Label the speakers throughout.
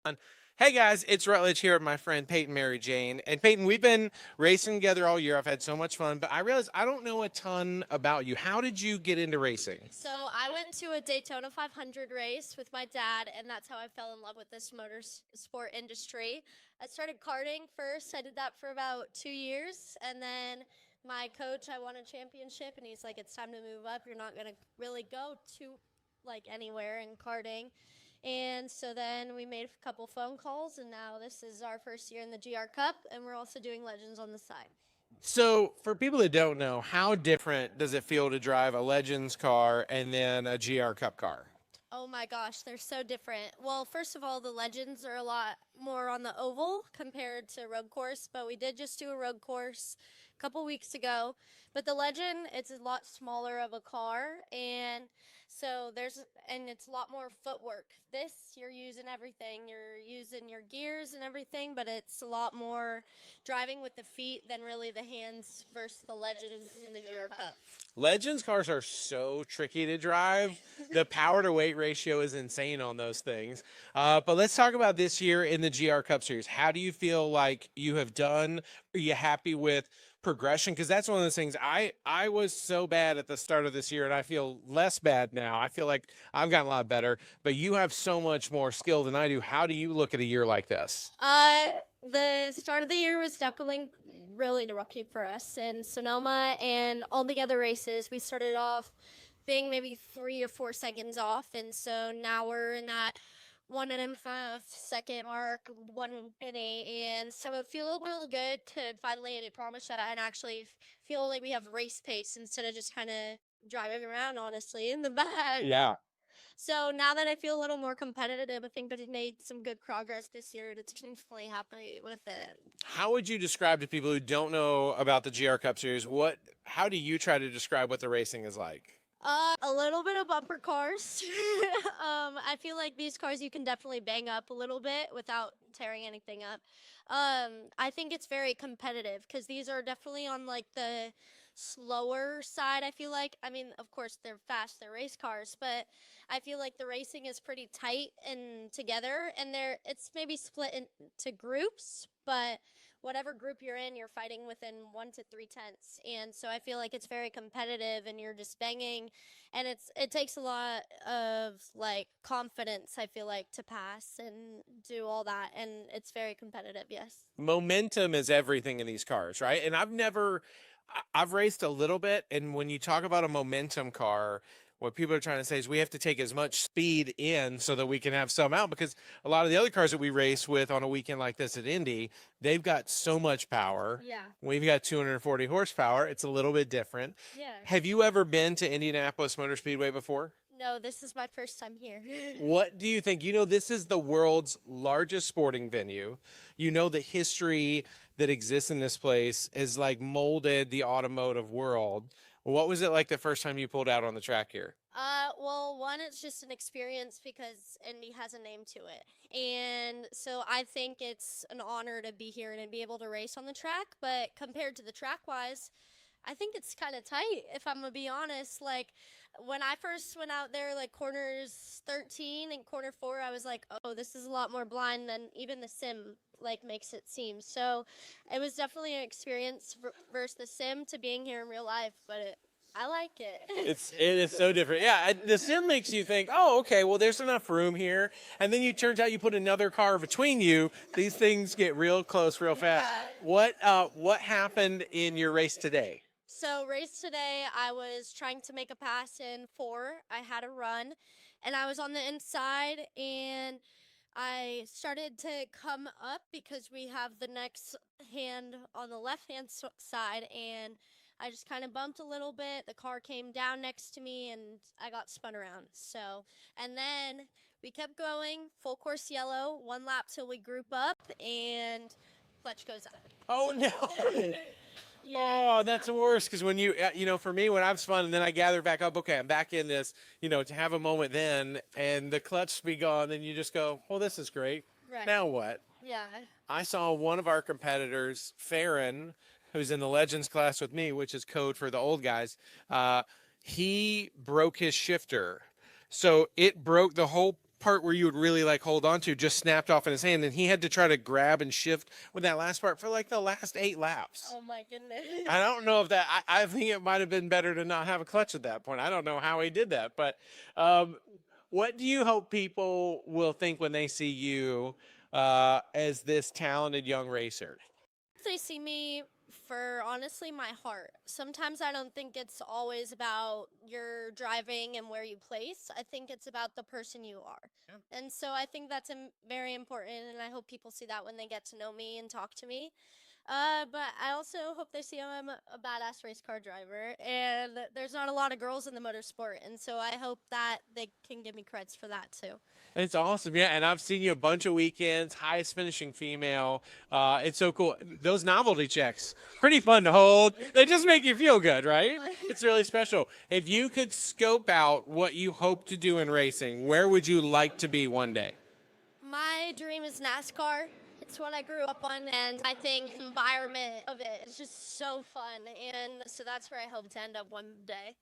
Speaker 1: on. Hey guys, it's Rutledge here with my friend Peyton Mary Jane. And Peyton, we've been racing together all year. I've had so much fun, but I realized I don't know a ton about you. How did you get into racing?
Speaker 2: So I went to a Daytona 500 race with my dad, and that's how I fell in love with this motorsport industry. I started karting first. I did that for about 2 years, and then my coach, I won a championship, and he's like, "It's time to move up. You're not gonna really go to like anywhere in karting." And so then we made a couple phone calls, and now this is our first year in the GR Cup, and we're also doing Legends on the side.
Speaker 1: So, for people that don't know, how different does it feel to drive a Legends car and then a GR Cup car?
Speaker 2: Oh my gosh, they're so different. Well, first of all, the legends are a lot more on the oval compared to road course, but we did just do a road course a couple weeks ago. But the legend, it's a lot smaller of a car, and it's a lot more footwork. This, you're using everything. You're using your gears and everything, but it's a lot more driving with the feet than really the hands versus the legends in the Euro Cup.
Speaker 1: Legends cars are so tricky to drive. The power to weight ratio is insane on those things. But let's talk about this year in the GR Cup Series. How do you feel like you have done? Are you happy with progression? Because that's one of those things. I was so bad at the start of this year, and I feel less bad now. I feel like I've gotten a lot better. But you have so much more skill than I do. How do you look at a year like this?
Speaker 2: The start of the year was definitely really rocky for us in Sonoma and all the other races. We started off being maybe 3 or 4 seconds off, and so now we're in that 1.5 second mark, 1 minute, and so it feels really good to finally promise that and actually feel like we have race pace instead of just kind of driving around honestly in the back.
Speaker 1: Yeah.
Speaker 2: So now that I feel a little more competitive, I think that it made some good progress this year. It's definitely happy with it.
Speaker 1: How would you describe to people who don't know about the GR Cup Series? How do you try to describe what the racing is like?
Speaker 2: A little bit of bumper cars. I feel like these cars you can definitely bang up a little bit without tearing anything up. I think it's very competitive because these are definitely on like the slower side. I feel like. I mean, of course they're fast, they're race cars, but I feel like the racing is pretty tight and together, and it's maybe split into groups, but whatever group you're in, you're fighting within 1 to 3 tenths. And so I feel like it's very competitive and you're just banging. And it takes a lot of like confidence, I feel like, to pass and do all that. And it's very competitive, yes.
Speaker 1: Momentum is everything in these cars, right? And I've raced a little bit, and when you talk about a momentum car, what people are trying to say is we have to take as much speed in so that we can have some out, because a lot of the other cars that we race with on a weekend like this at Indy, they've got so much power.
Speaker 2: Yeah.
Speaker 1: We've got 240 horsepower. It's a little bit different.
Speaker 2: Yeah.
Speaker 1: Have you ever been to Indianapolis Motor Speedway before?
Speaker 2: No, this is my first time here.
Speaker 1: What do you think? You know, this is the world's largest sporting venue. You know, the history that exists in this place has like molded the automotive world. What was it like the first time you pulled out on the track here?
Speaker 2: Well, one, it's just an experience because Indy has a name to it. And so I think it's an honor to be here and to be able to race on the track. But compared to the track wise, I think it's kind of tight, if I'm gonna be honest. Like when I first went out there, like corners 13 and corner 4, I was like, oh, this is a lot more blind than even the sim like makes it seem. So it was definitely an experience versus the sim to being here in real life, but I like it.
Speaker 1: It is so different. Yeah, the sim makes you think, oh, okay, well, there's enough room here, and then you turns out you put another car between you. These things get real close, real fast. What happened in your race today?
Speaker 2: So race today, I was trying to make a pass in 4. I had a run, and I was on the inside, and I started to come up because we have the next hand on the left hand side, and I just kind of bumped a little bit. The car came down next to me, and I got spun around. So, and then we kept going, full course yellow, 1 lap till we group up, and clutch goes out.
Speaker 1: Oh no! Oh, that's the worst. Because when for me, when I'm spun and then I gather back up, okay, I'm back in this, to have a moment then, and the clutch be gone, then you just go, well, this is great.
Speaker 2: Right.
Speaker 1: Now what?
Speaker 2: Yeah.
Speaker 1: I saw one of our competitors, Feyen, who's in the Legends class with me, which is code for the old guys. He broke his shifter. So it broke the whole part where you would really like hold on to just snapped off in his hand, and he had to try to grab and shift with that last part for like the last 8 laps.
Speaker 2: Oh my goodness.
Speaker 1: I don't know if that. I think it might have been better to not have a clutch at that point. I don't know how he did that, but what do you hope people will think when they see you as this talented young racer?
Speaker 2: They see me for honestly my heart. Sometimes I don't think it's always about your driving and where you place. I think it's about the person you are. Yeah. And so I think that's very important, and I hope people see that when they get to know me and talk to me. But I also hope they see I'm a badass race car driver, and there's not a lot of girls in the motorsport, and so I hope that they can give me creds for that too.
Speaker 1: It's awesome, yeah. And I've seen you a bunch of weekends, highest finishing female. It's so cool. Those novelty checks, pretty fun to hold. They just make you feel good, right? It's really special. If you could scope out what you hope to do in racing, where would you like to be one day?
Speaker 2: My dream is NASCAR. It's what I grew up on, and I think the environment of it is just so fun, and so that's where I hope to end up one day.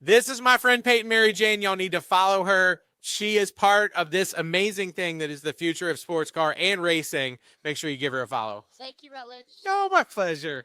Speaker 1: This is my friend Paityn Mary Jane. Y'all need to follow her. She is part of this amazing thing that is the future of sports car and racing. Make sure you give her a follow.
Speaker 2: Thank you, Rutledge.
Speaker 1: No, my pleasure.